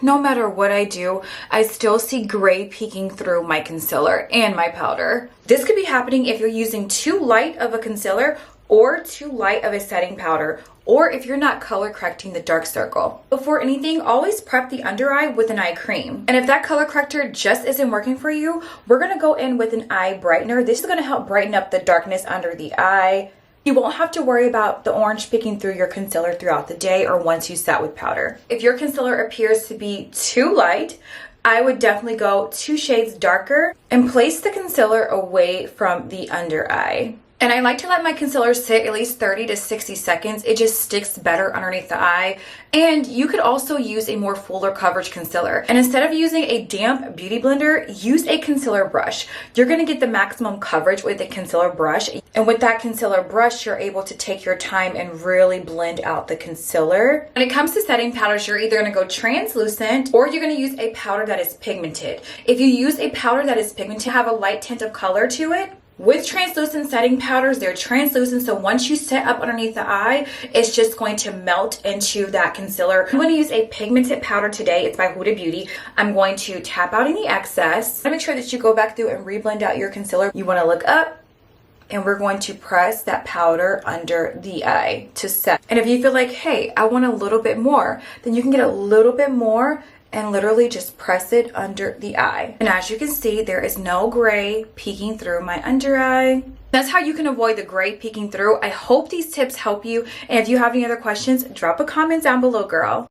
no matter what I do, I still see gray peeking through my concealer and my powder. This could be happening if you're using too light of a concealer or too light of a setting powder, or if you're not color correcting the dark circle. Before anything, always prep the under eye with an eye cream. And if that color corrector just isn't working for you, we're gonna go in with an eye brightener. This is gonna help brighten up the darkness under the eye. You won't have to worry about the orange peeking through your concealer throughout the day or once you set with powder. If your concealer appears to be too light, I would definitely go 2 shades darker and place the concealer away from the under eye. And I like to let my concealer sit at least 30 to 60 seconds. It just sticks better underneath the eye. And you could also use a more fuller coverage concealer. And instead of using a damp beauty blender, use a concealer brush. You're gonna get the maximum coverage with a concealer brush. And with that concealer brush, you're able to take your time and really blend out the concealer. When it comes to setting powders, you're either gonna go translucent or you're gonna use a powder that is pigmented. If you use a powder that is pigmented, have a light tint of color to it. With translucent setting powders, they're translucent, so once you set up underneath the eye, it's just going to melt into that concealer. I'm going to use a pigmented powder today. It's by Huda Beauty. I'm going to tap out any excess. Make sure that you go back through and re-blend out your concealer. You want to look up, and we're going to press that powder under the eye to set. And if you feel like, hey, I want a little bit more, then you can get a little bit more and literally just press it under the eye. And as you can see, there is no gray peeking through my under eye. That's how you can avoid the gray peeking through. I hope these tips help you. And if you have any other questions, drop a comment down below, girl.